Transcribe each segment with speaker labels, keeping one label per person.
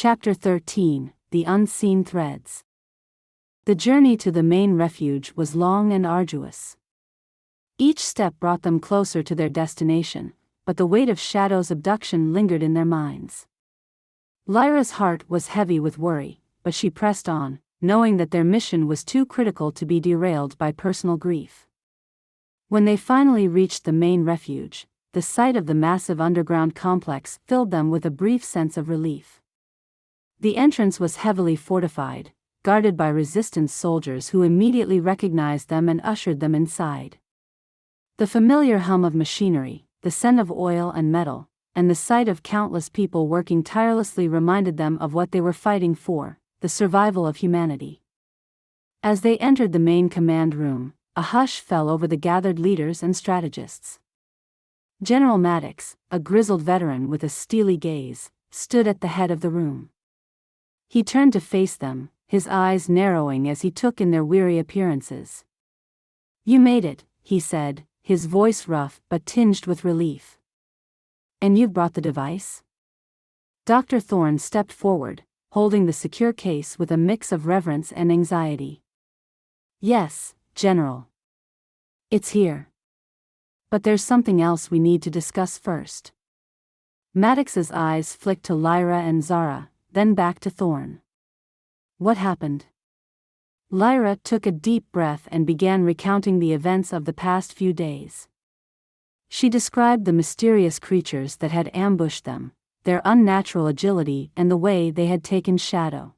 Speaker 1: Chapter 13, The Unseen Threads. The journey to the main refuge was long and arduous. Each step brought them closer to their destination, but the weight of Shadow's abduction lingered in their minds. Lyra's heart was heavy with worry, but she pressed on, knowing that their mission was too critical to be derailed by personal grief. When they finally reached the main refuge, the sight of the massive underground complex filled them with a brief sense of relief. The entrance was heavily fortified, guarded by resistance soldiers who immediately recognized them and ushered them inside. The familiar hum of machinery, the scent of oil and metal, and the sight of countless people working tirelessly reminded them of what they were fighting for, the survival of humanity. As they entered the main command room, a hush fell over the gathered leaders and strategists. General Maddox, a grizzled veteran with a steely gaze, stood at the head of the room. He turned to face them, his eyes narrowing as he took in their weary appearances. "You made it," he said, his voice rough but tinged with relief. "And you've brought the device?" Dr. Thorne stepped forward, holding the secure case with a mix of reverence and anxiety. "Yes, General. It's here. But there's something else we need to discuss first." Maddox's eyes flicked to Lyra and Zara, then back to Thorne. "What happened?" Lyra took a deep breath and began recounting the events of the past few days. She described the mysterious creatures that had ambushed them, their unnatural agility and the way they had taken Shadow.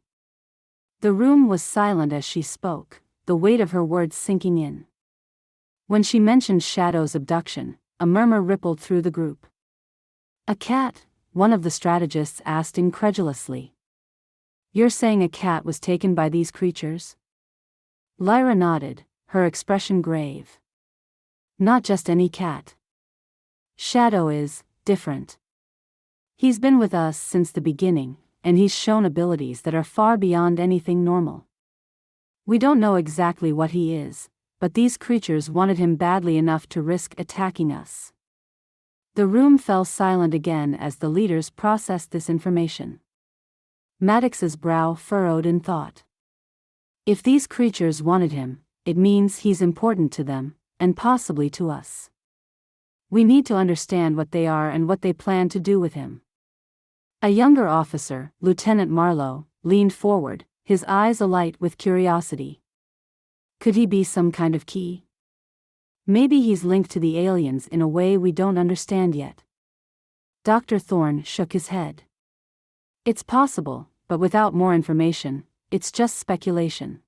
Speaker 1: The room was silent as she spoke, the weight of her words sinking in. When she mentioned Shadow's abduction, a murmur rippled through the group. "A cat?" one of the strategists asked incredulously. "You're saying a cat was taken by these creatures?" Lyra nodded, her expression grave. "Not just any cat. Shadow is different. He's been with us since the beginning, and he's shown abilities that are far beyond anything normal. We don't know exactly what he is, but these creatures wanted him badly enough to risk attacking us." The room fell silent again as the leaders processed this information. Maddox's brow furrowed in thought. If these creatures wanted him, it means he's important to them, and possibly to us. We need to understand what they are and what they plan to do with him. A younger officer, Lieutenant Marlowe, leaned forward, his eyes alight with curiosity. "Could he be some kind of key? Maybe he's linked to the aliens in a way we don't understand yet." Dr. Thorne shook his head. "It's possible, but without more information, it's just speculation.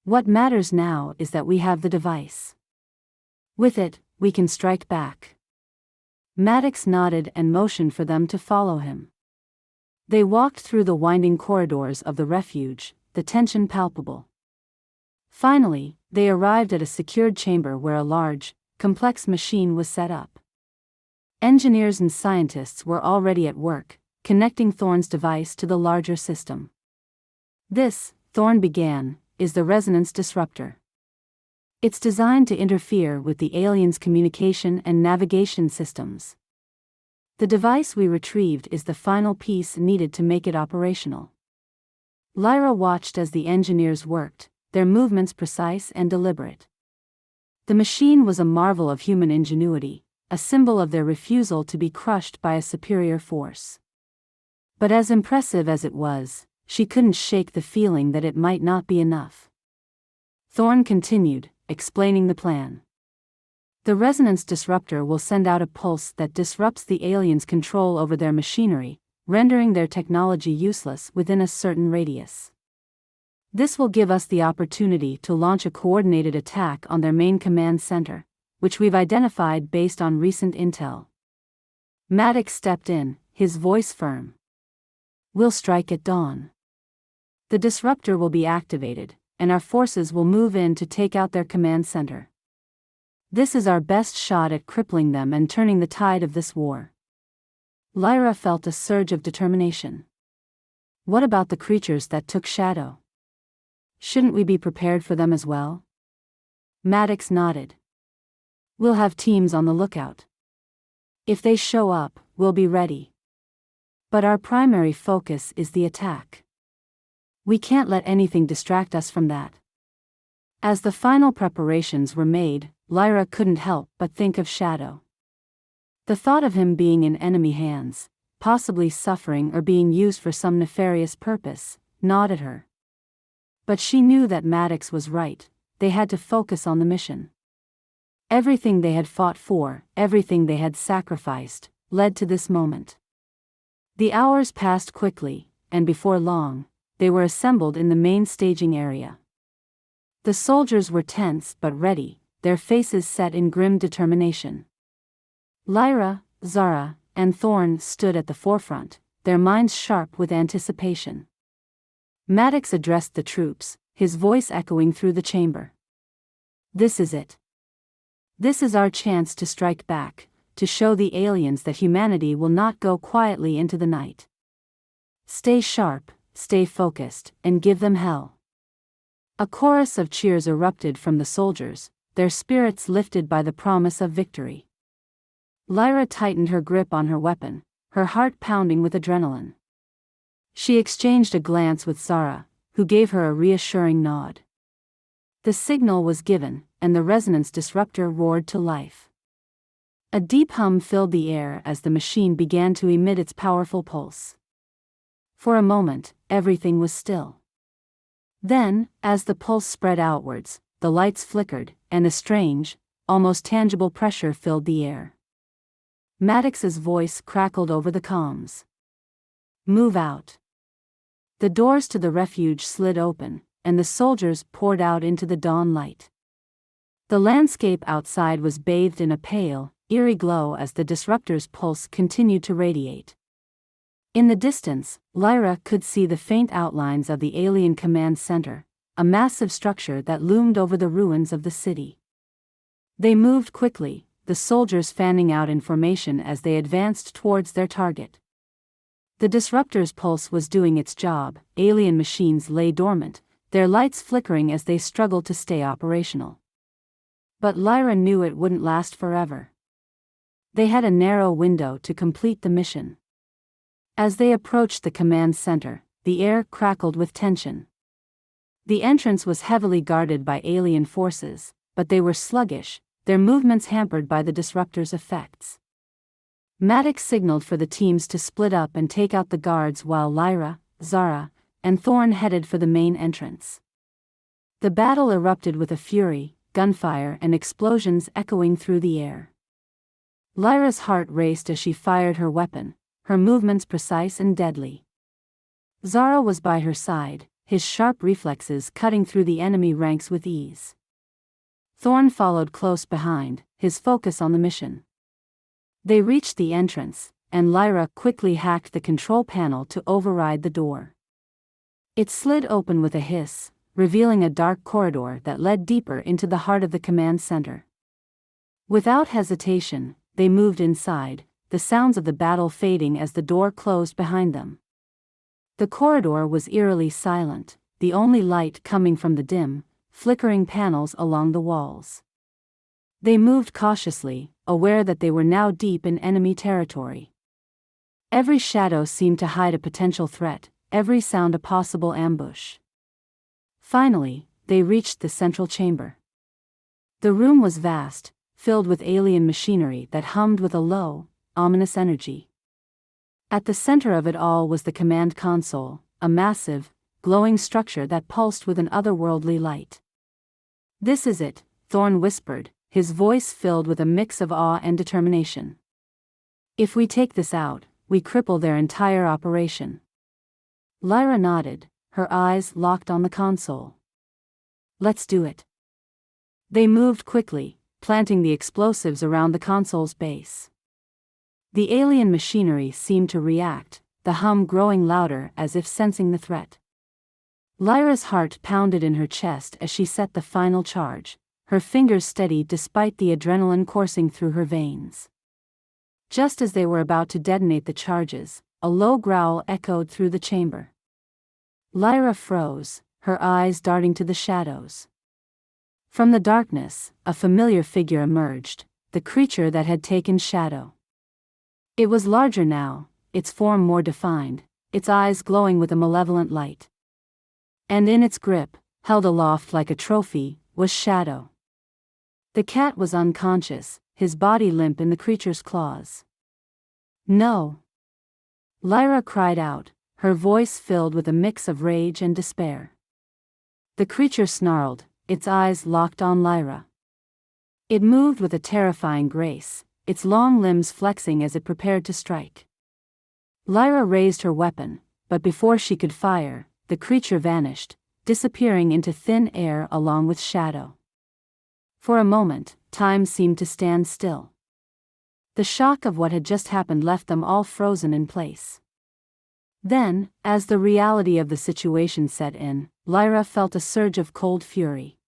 Speaker 1: What matters now is that we have the device. With it, we can strike back." Maddox nodded and motioned for them to follow him. They walked through the winding corridors of the refuge, the tension palpable. Finally, they arrived at a secured chamber where a large, complex machine was set up. Engineers and scientists were already at work, connecting Thorne's device to the larger system. "This," Thorne began, "is the resonance disruptor. It's designed to interfere with the aliens' communication and navigation systems. The device we retrieved is the final piece needed to make it operational." Lyra watched as the engineers worked, their movements precise and deliberate. The machine was a marvel of human ingenuity, a symbol of their refusal to be crushed by a superior force. But as impressive as it was, she couldn't shake the feeling that it might not be enough. Thorne continued, explaining the plan. "The resonance disruptor will send out a pulse that disrupts the aliens' control over their machinery, rendering their technology useless within a certain radius. This will give us the opportunity to launch a coordinated attack on their main command center, which we've identified based on recent intel." Maddox stepped in, his voice firm. "We'll strike at dawn. The disruptor will be activated, and our forces will move in to take out their command center. This is our best shot at crippling them and turning the tide of this war." Lyra felt a surge of determination. "What about the creatures that took Shadow? Shouldn't we be prepared for them as well?" Maddox nodded. "We'll have teams on the lookout. If they show up, we'll be ready." But our primary focus is the attack. We can't let anything distract us from that. As the final preparations were made, Lyra couldn't help but think of Shadow. The thought of him being in enemy hands, possibly suffering or being used for some nefarious purpose, gnawed at her. But she knew that Maddox was right, they had to focus on the mission. Everything they had fought for, everything they had sacrificed, led to this moment. The hours passed quickly, and before long, they were assembled in the main staging area. The soldiers were tense but ready, their faces set in grim determination. Lyra, Zara, and Thorn stood at the forefront, their minds sharp with anticipation. Maddox addressed the troops, his voice echoing through the chamber. "This is it. This is our chance to strike back, to show the aliens that humanity will not go quietly into the night. Stay sharp, stay focused, and give them hell." A chorus of cheers erupted from the soldiers, their spirits lifted by the promise of victory. Lyra tightened her grip on her weapon, her heart pounding with adrenaline. She exchanged a glance with Zara, who gave her a reassuring nod. The signal was given, and the resonance disruptor roared to life. A deep hum filled the air as the machine began to emit its powerful pulse. For a moment, everything was still. Then, as the pulse spread outwards, the lights flickered, and a strange, almost tangible pressure filled the air. Maddox's voice crackled over the comms. "Move out." The doors to the refuge slid open, and the soldiers poured out into the dawn light. The landscape outside was bathed in a pale, eerie glow as the disruptor's pulse continued to radiate. In the distance, Lyra could see the faint outlines of the alien command center, a massive structure that loomed over the ruins of the city. They moved quickly, the soldiers fanning out in formation as they advanced towards their target. The disruptor's pulse was doing its job, alien machines lay dormant, their lights flickering as they struggled to stay operational. But Lyra knew it wouldn't last forever. They had a narrow window to complete the mission. As they approached the command center, the air crackled with tension. The entrance was heavily guarded by alien forces, but they were sluggish, their movements hampered by the disruptor's effects. Maddox signaled for the teams to split up and take out the guards while Lyra, Zara, and Thorn headed for the main entrance. The battle erupted with a fury, gunfire and explosions echoing through the air. Lyra's heart raced as she fired her weapon, her movements precise and deadly. Zara was by her side, his sharp reflexes cutting through the enemy ranks with ease. Thorn followed close behind, his focus on the mission. They reached the entrance, and Lyra quickly hacked the control panel to override the door. It slid open with a hiss, revealing a dark corridor that led deeper into the heart of the command center. Without hesitation, they moved inside, the sounds of the battle fading as the door closed behind them. The corridor was eerily silent, the only light coming from the dim, flickering panels along the walls. They moved cautiously, aware that they were now deep in enemy territory. Every shadow seemed to hide a potential threat, every sound a possible ambush. Finally, they reached the central chamber. The room was vast, filled with alien machinery that hummed with a low, ominous energy. At the center of it all was the command console, a massive, glowing structure that pulsed with an otherworldly light. "This is it," Thorn whispered, his voice filled with a mix of awe and determination. "If we take this out, we cripple their entire operation." Lyra nodded, her eyes locked on the console. "Let's do it." They moved quickly, planting the explosives around the console's base. The alien machinery seemed to react, the hum growing louder as if sensing the threat. Lyra's heart pounded in her chest as she set the final charge, her fingers steady despite the adrenaline coursing through her veins. Just as they were about to detonate the charges, a low growl echoed through the chamber. Lyra froze, her eyes darting to the shadows. From the darkness, a familiar figure emerged, the creature that had taken Shadow. It was larger now, its form more defined, its eyes glowing with a malevolent light. And in its grip, held aloft like a trophy, was Shadow. The cat was unconscious, his body limp in the creature's claws. "No!" Lyra cried out, her voice filled with a mix of rage and despair. The creature snarled, its eyes locked on Lyra. It moved with a terrifying grace, its long limbs flexing as it prepared to strike. Lyra raised her weapon, but before she could fire, the creature vanished, disappearing into thin air along with Shadow. For a moment, time seemed to stand still. The shock of what had just happened left them all frozen in place. Then, as the reality of the situation set in, Lyra felt a surge of cold fury.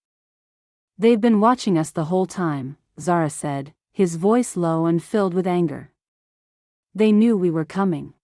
Speaker 1: "They've been watching us the whole time," Zara said, his voice low and filled with anger. "They knew we were coming."